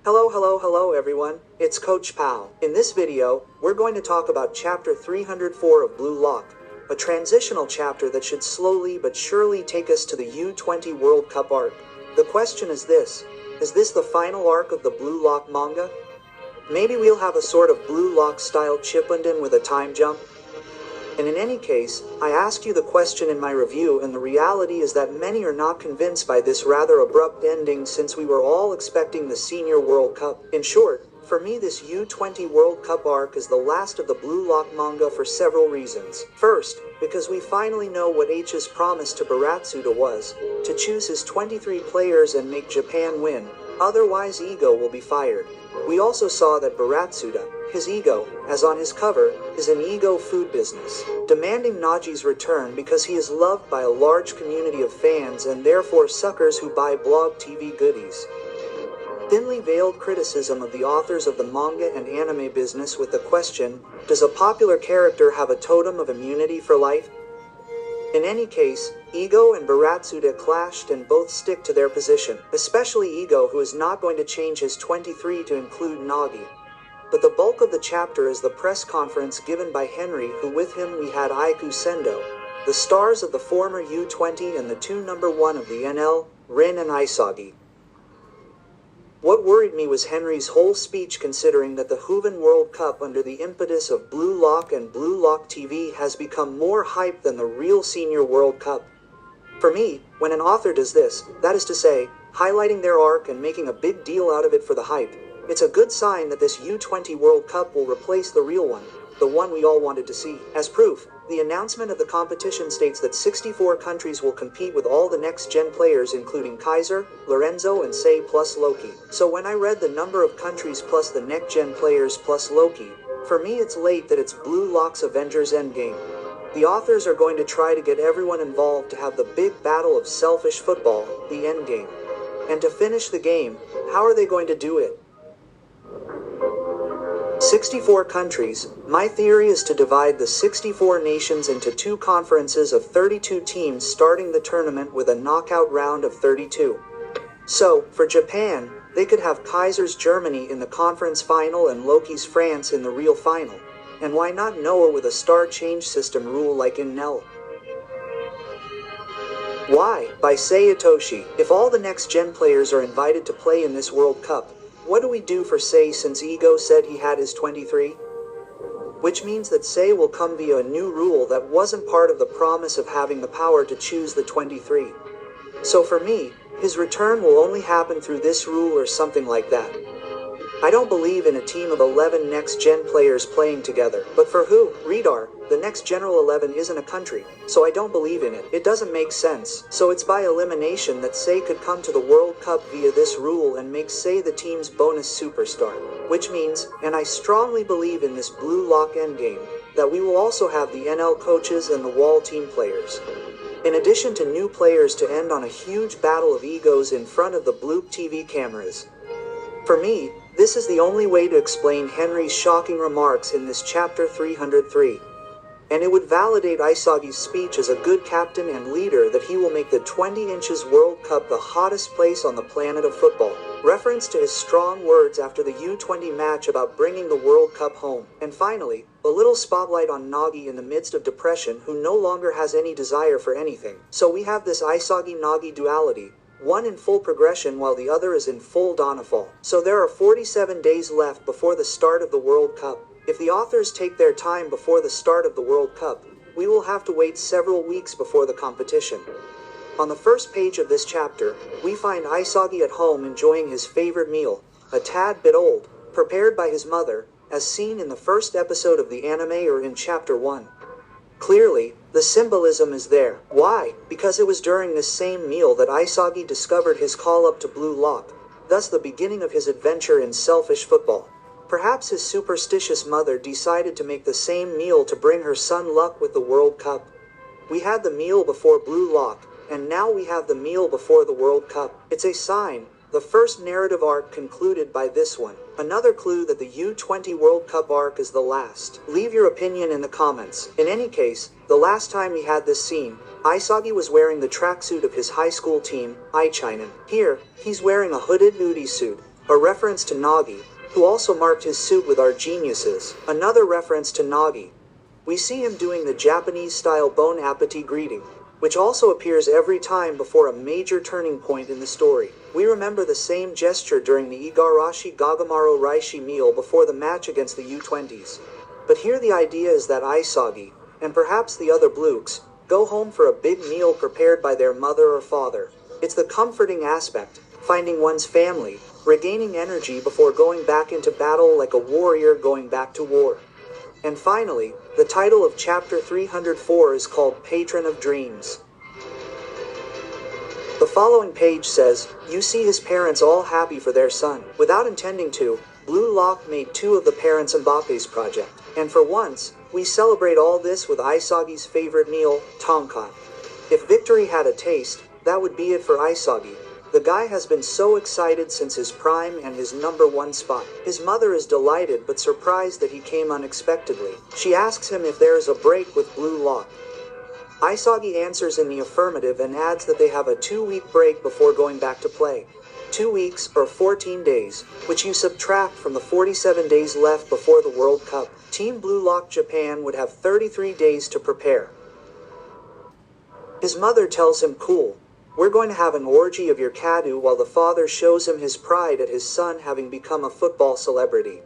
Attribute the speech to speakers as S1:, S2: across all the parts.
S1: Hello everyone, it's Coach Pal. In this video, we're going to talk about chapter 304 of Blue Lock, a transitional chapter that should slowly but surely take us to the U20 World Cup arc. The question is this the final arc of the Blue Lock manga? Maybe we'll have a sort of Blue Lock style Chippenden with a time jump? And in any case, I asked you the question in my review, and the reality is that many are not convinced by this rather abrupt ending, since we were all expecting the Senior World Cup. In short, for me this U20 World Cup arc is the last of the Blue Lock manga for several reasons. First, because we finally know what H's promise to Baratsuda was, to choose his 23 players and make Japan win, otherwise Ego will be fired. We also saw that Baratsuda, his ego, as on his cover, is an ego food business, demanding Nagi's return because he is loved by a large community of fans and therefore suckers who buy blog TV goodies. Thinly veiled criticism of the authors of the manga and anime business with the question, does a popular character have a totem of immunity for life? In any case, Ego and Baratsuda clashed and both stick to their position, especially Ego, who is not going to change his 23 to include Nagi. But the bulk of the chapter is the press conference given by Henry, who with him we had Aiku Sendo, the stars of the former U20 and the two number 1 of the NL, Rin and Isagi. What worried me was Henry's whole speech, considering that the U20 World Cup under the impetus of Blue Lock and Blue Lock TV has become more hype than the real Senior World Cup. For me, when an author does this, that is to say, highlighting their arc and making a big deal out of it for the hype, it's a good sign that this U20 World Cup will replace the real one, the one we all wanted to see. As proof, the announcement of the competition states that 64 countries will compete with all the next-gen players, including Kaiser, Lorenzo and Sei plus Loki. So when I read the number of countries plus the next-gen players plus Loki, for me it's late that it's Blue Lock's Avengers Endgame. The authors are going to try to get everyone involved to have the big battle of selfish football, the endgame. And to finish the game, how are they going to do it? 64 countries. My theory is to divide the 64 nations into two conferences of 32 teams, starting the tournament with a knockout round of 32. So, for Japan, they could have Kaiser's Germany in the conference final and Loki's France in the real final. And why not Noah with a star change system rule like in Nell? Why? By Sei Itoshi. If all the next-gen players are invited to play in this World Cup, what do we do for Sei, since Ego said he had his 23? Which means that Sei will come via a new rule that wasn't part of the promise of having the power to choose the 23. So for me, his return will only happen through this rule or something like that. I don't believe in a team of 11 next-gen players playing together. But for who? Redar, the next General 11 isn't a country, so I don't believe in it. It doesn't make sense. So it's by elimination that Sei could come to the World Cup via this rule and make Sei the team's bonus superstar. Which means, and I strongly believe in this Blue Lock endgame, that we will also have the NL coaches and the Wall team players. In addition to new players to end on a huge battle of egos in front of the Blue TV cameras. For me, this is the only way to explain Henry's shocking remarks in this chapter 303. And it would validate Isagi's speech as a good captain and leader that he will make the 20 inches World Cup the hottest place on the planet of football. Reference to his strong words after the U20 match about bringing the World Cup home. And finally, a little spotlight on Nagi in the midst of depression, who no longer has any desire for anything. So we have this Isagi-Nagi duality. One in full progression while the other is in full downfall. So there are 47 days left before the start of the World Cup. If the authors take their time before the start of the World Cup, we will have to wait several weeks before the competition. On the first page of this chapter, we find Isagi at home enjoying his favorite meal, a tad bit old, prepared by his mother, as seen in the first episode of the anime or in chapter 1. Clearly, the symbolism is there. Why? Because it was during this same meal that Isagi discovered his call-up to Blue Lock, thus the beginning of his adventure in selfish football. Perhaps his superstitious mother decided to make the same meal to bring her son luck with the World Cup. We had the meal before Blue Lock, and now we have the meal before the World Cup. It's a sign. The first narrative arc concluded by this one. Another clue that the U20 World Cup arc is the last. Leave your opinion in the comments. In any case, the last time we had this scene, Isagi was wearing the tracksuit of his high school team, Aichinen. Here, he's wearing a hooded Udi suit, a reference to Nagi, who also marked his suit with our geniuses. Another reference to Nagi. We see him doing the Japanese-style bon appetit greeting, which also appears every time before a major turning point in the story. We remember the same gesture during the Igarashi Gagamaro Raishi meal before the match against the U20s. But here the idea is that Isagi, and perhaps the other Blukes, go home for a big meal prepared by their mother or father. It's the comforting aspect, finding one's family, regaining energy before going back into battle like a warrior going back to war. And finally, the title of chapter 304 is called Patron of Dreams. The following page says, you see his parents all happy for their son. Without intending to, Blue Lock made 2 of the parents Mbappe's project. And for once, we celebrate all this with Isagi's favorite meal, tonkan. If victory had a taste, that would be it for Isagi. The guy has been so excited since his prime and his #1 spot. His mother is delighted but surprised that he came unexpectedly. She asks him if there is a break with Blue Lock. Isagi answers in the affirmative and adds that they have a 2-week break before going back to play. 2 weeks, or 14 days, which you subtract from the 47 days left before the World Cup. Team Blue Lock Japan would have 33 days to prepare. His mother tells him, cool. We're going to have an orgy of your kadu, while the father shows him his pride at his son having become a football celebrity.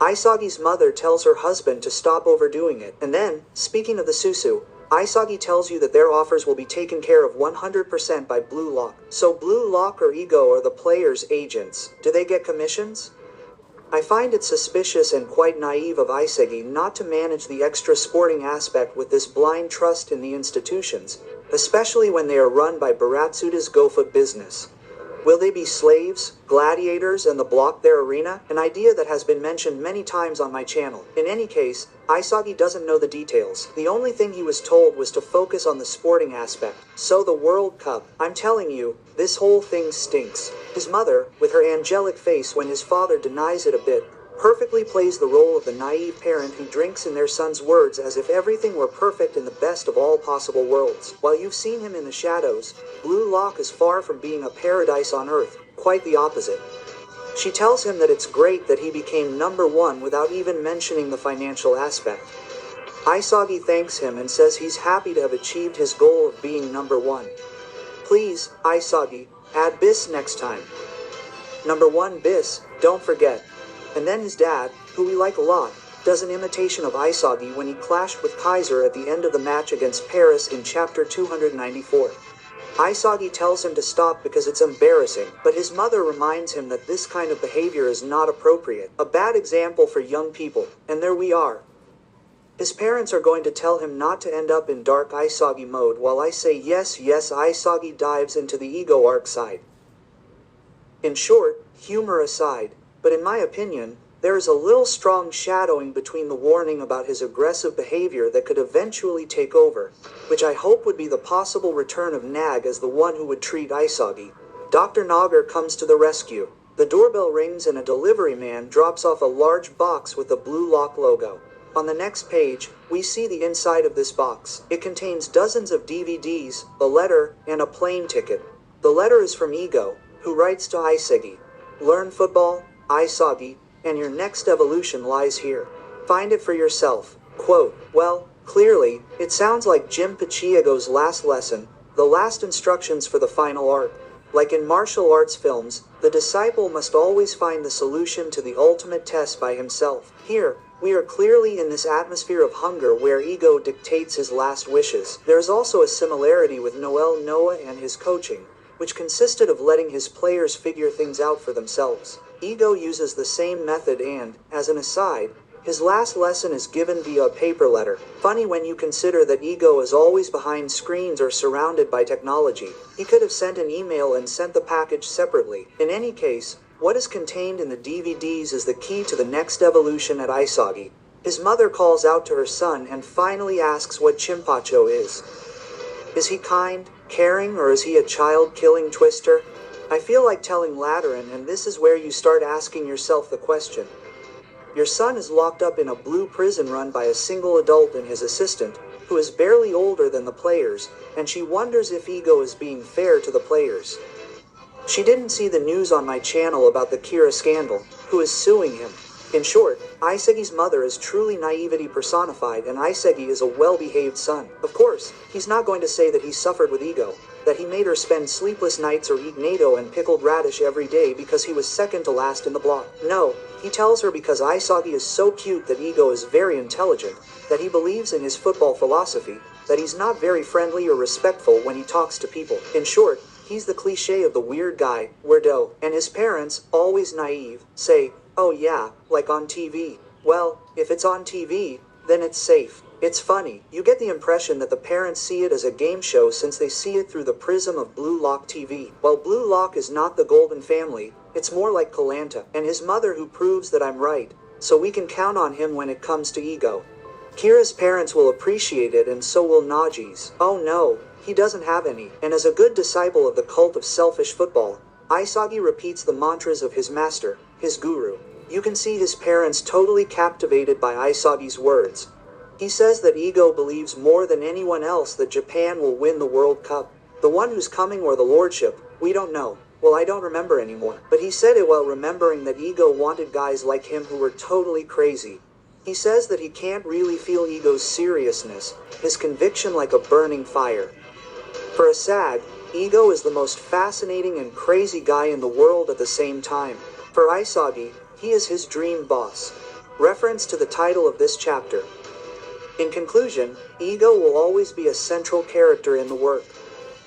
S1: Isagi's mother tells her husband to stop overdoing it. And then, speaking of the susu, Isagi tells you that their offers will be taken care of 100% by Blue Lock. So Blue Lock or Ego are the players' agents. Do they get commissions? I find it suspicious and quite naive of Isagi not to manage the extra sporting aspect with this blind trust in the institutions, especially when they are run by Baratsuda's GoFoot business. Will they be slaves, gladiators, and the block their arena? An idea that has been mentioned many times on my channel. In any case, Isagi doesn't know the details. The only thing he was told was to focus on the sporting aspect. So the World Cup. I'm telling you, this whole thing stinks. His mother, with her angelic face when his father denies it a bit, perfectly plays the role of the naive parent who drinks in their son's words as if everything were perfect in the best of all possible worlds. While you've seen him in the shadows, Blue Lock is far from being a paradise on earth, quite the opposite. She tells him that it's great that he became #1 without even mentioning the financial aspect. Isagi thanks him and says he's happy to have achieved his goal of being #1. Please, Isagi, add bis next time. #1 bis, don't forget. And then his dad, who we like a lot, does an imitation of Isagi when he clashed with Kaiser at the end of the match against Paris in chapter 294. Isagi tells him to stop because it's embarrassing, but his mother reminds him that this kind of behavior is not appropriate, a bad example for young people, and there we are. His parents are going to tell him not to end up in dark Isagi mode while I say yes, Isagi dives into the ego arc side. In short, humor aside, but in my opinion, there is a little strong shadowing between the warning about his aggressive behavior that could eventually take over, which I hope would be the possible return of Nag as the one who would treat Isagi. Dr. Nagar comes to the rescue. The doorbell rings and a delivery man drops off a large box with the Blue Lock logo. On the next page, we see the inside of this box. It contains dozens of DVDs, a letter, and a plane ticket. The letter is from Ego, who writes to Isagi, "Learn football, Isagi, and your next evolution lies here. Find it for yourself." Quote, well, clearly, it sounds like Jim Pachiego's last lesson, the last instructions for the final arc. Like in martial arts films, the disciple must always find the solution to the ultimate test by himself. Here, we are clearly in this atmosphere of hunger where Ego dictates his last wishes. There is also a similarity with Noel Noah and his coaching, which consisted of letting his players figure things out for themselves. Ego uses the same method and, as an aside, his last lesson is given via a paper letter. Funny when you consider that Ego is always behind screens or surrounded by technology. He could have sent an email and sent the package separately. In any case, what is contained in the DVDs is the key to the next evolution at Isagi. His mother calls out to her son and finally asks what Chimpacho is. Is he kind, caring, or is he a child-killing twister? I feel like telling Lateran, and this is where you start asking yourself the question. Your son is locked up in a blue prison run by a single adult and his assistant, who is barely older than the players, and she wonders if Ego is being fair to the players. She didn't see the news on my channel about the Kira scandal, who is suing him. In short, Isagi's mother is truly naivety personified, and Isagi is a well-behaved son. Of course, he's not going to say that he suffered with ego, that he made her spend sleepless nights or eat natto and pickled radish every day because he was second to last in the block. No, he tells her because Isagi is so cute that Ego is very intelligent, that he believes in his football philosophy, that he's not very friendly or respectful when he talks to people. In short, he's the cliche of the weird guy, weirdo. And his parents, always naive, say, "Oh yeah, like on TV." Well, if it's on TV, then it's safe. It's funny. You get the impression that the parents see it as a game show since they see it through the prism of Blue Lock TV. While Blue Lock is not the Golden Family, it's more like Koh-Lanta, and his mother who proves that I'm right, so we can count on him when it comes to Ego. Kira's parents will appreciate it, and so will Naji's. Oh no, he doesn't have any. And as a good disciple of the cult of selfish football, Isagi repeats the mantras of his master, his guru. You can see his parents totally captivated by Isagi's words. He says that Ego believes more than anyone else that Japan will win the World Cup. The one who's coming or the lordship, we don't know. Well, I don't remember anymore. But he said it while remembering that Ego wanted guys like him who were totally crazy. He says that he can't really feel Ego's seriousness, his conviction like a burning fire. For a SAG, Ego is the most fascinating and crazy guy in the world at the same time. For Isagi, he is his dream boss. Reference to the title of this chapter. In conclusion, Ego will always be a central character in the work.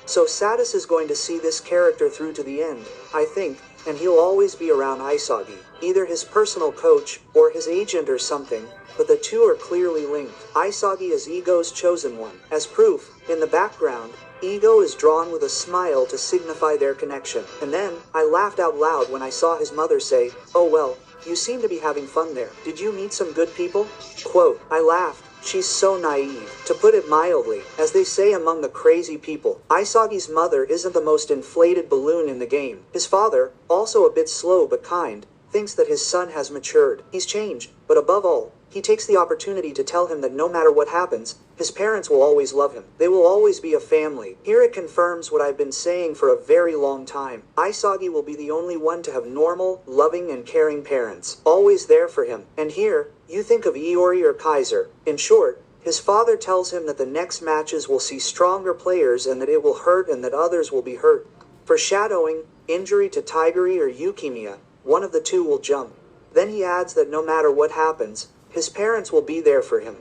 S1: So Sadis is going to see this character through to the end, I think, and he'll always be around Isagi, either his personal coach, or his agent or something, but the two are clearly linked. Isagi is Ego's chosen one. As proof, in the background, Ego is drawn with a smile to signify their connection. And then, I laughed out loud when I saw his mother say, "Oh well, you seem to be having fun there. Did you meet some good people?" Quote, I laughed. She's so naive, to put it mildly, as they say among the crazy people. Isagi's mother isn't the most inflated balloon in the game. His father, also a bit slow but kind, thinks that his son has matured. He's changed, but above all, he takes the opportunity to tell him that no matter what happens, his parents will always love him. They will always be a family. Here it confirms what I've been saying for a very long time. Isagi will be the only one to have normal, loving and caring parents, always there for him. And here, you think of Iori or Kaiser. In short, his father tells him that the next matches will see stronger players and that it will hurt and that others will be hurt. Foreshadowing, injury to Tigeri or Eukemia, one of the two will jump. Then he adds that no matter what happens, his parents will be there for him.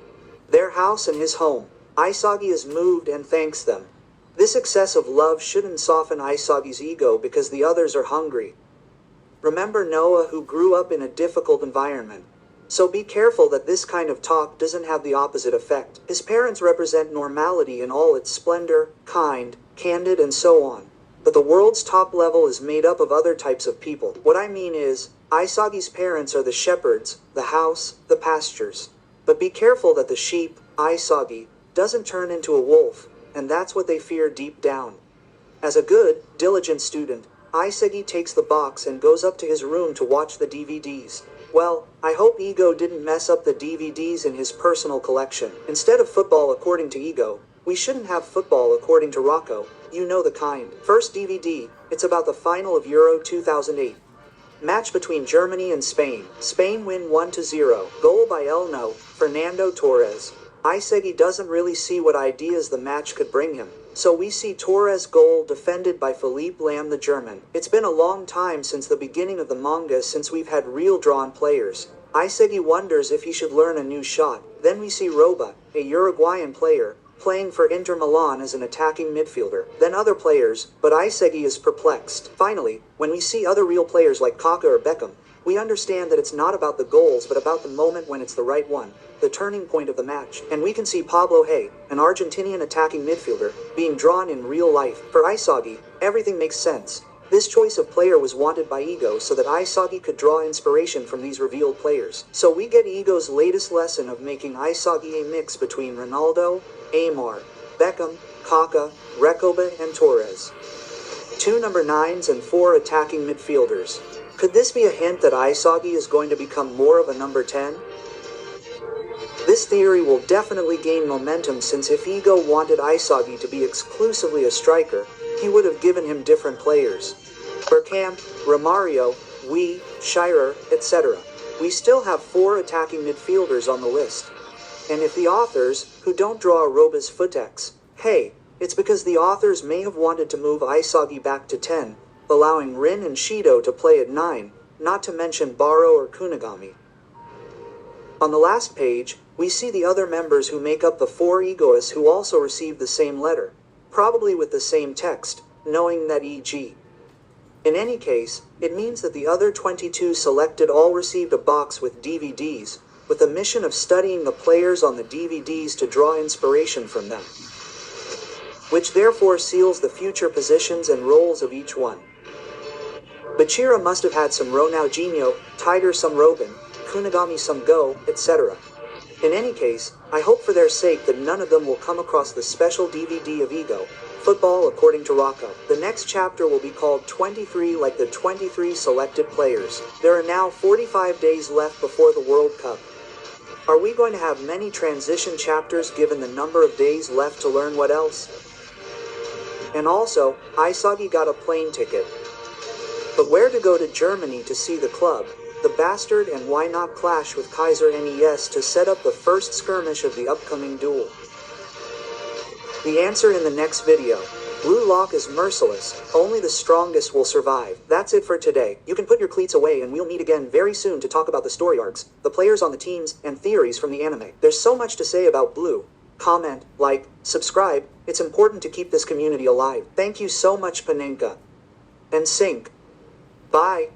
S1: Their house and his home. Isagi is moved and thanks them. This excess of love shouldn't soften Isagi's ego because the others are hungry. Remember Noah, who grew up in a difficult environment. So be careful that this kind of talk doesn't have the opposite effect. His parents represent normality in all its splendor, kind, candid and so on. But the world's top level is made up of other types of people. What I mean is, Isagi's parents are the shepherds, the house, the pastures. But be careful that the sheep, Isagi, doesn't turn into a wolf, and that's what they fear deep down. As a good, diligent student, Isagi takes the box and goes up to his room to watch the DVDs. Well, I hope Ego didn't mess up the DVDs in his personal collection. Instead of football according to Ego, we shouldn't have football according to Rocco, you know the kind. First DVD, it's about the final of Euro 2008. Match between Germany and Spain. Spain win 1-0. Goal by Elno, Fernando Torres. Isagi doesn't really see what ideas the match could bring him. So we see Torres' goal defended by Philippe Lam the German. It's been a long time since the beginning of the manga since we've had real drawn players. Isagi wonders if he should learn a new shot. Then we see Roba, a Uruguayan player, playing for Inter Milan as an attacking midfielder. Then other players, but Isagi is perplexed. Finally, when we see other real players like Kaká or Beckham, we understand that it's not about the goals but about the moment when it's the right one, the turning point of the match. And we can see Pablo Hey, an Argentinian attacking midfielder, being drawn in real life. For Isagi, everything makes sense. This choice of player was wanted by Ego so that Isagi could draw inspiration from these revealed players. So we get Ego's latest lesson of making Isagi a mix between Ronaldo, Aymar, Beckham, Kaká, Recoba and Torres. 2 number 9s and 4 attacking midfielders. Could this be a hint that Isagi is going to become more of a number 10? This theory will definitely gain momentum since if Ego wanted Isagi to be exclusively a striker, he would have given him different players. Bergkamp, Romario, Scherer, etc. We still have 4 attacking midfielders on the list. And if the authors, who don't draw Aroba's footex, hey, it's because the authors may have wanted to move Isagi back to 10, allowing Rin and Shido to play at 9, not to mention Baro or Kunigami. On the last page, we see the other members who make up the 4 egoists who also received the same letter, probably with the same text, knowing that e.g. In any case, it means that the other 22 selected all received a box with DVDs, with the mission of studying the players on the DVDs to draw inspiration from them, which therefore seals the future positions and roles of each one. Bachira must have had some Ronaldinho, Tiger some Robin, Kunigami some Go, etc. In any case, I hope for their sake that none of them will come across the special DVD of Ego, Football According to Rocco. The next chapter will be called 23, like the 23 selected players. There are now 45 days left before the World Cup. Are we going to have many transition chapters given the number of days left to learn what else? And also, Isagi got a plane ticket. But where to go to Germany to see the club, the bastard, and why not clash with Kaiser NES to set up the first skirmish of the upcoming duel? The answer in the next video. Blue Lock is merciless, only the strongest will survive. That's it for today. You can put your cleats away and we'll meet again very soon to talk about the story arcs, the players on the teams, and theories from the anime. There's so much to say about Blue. Comment, like, subscribe, it's important to keep this community alive. Thank you so much, Panenka. And Sync. Bye.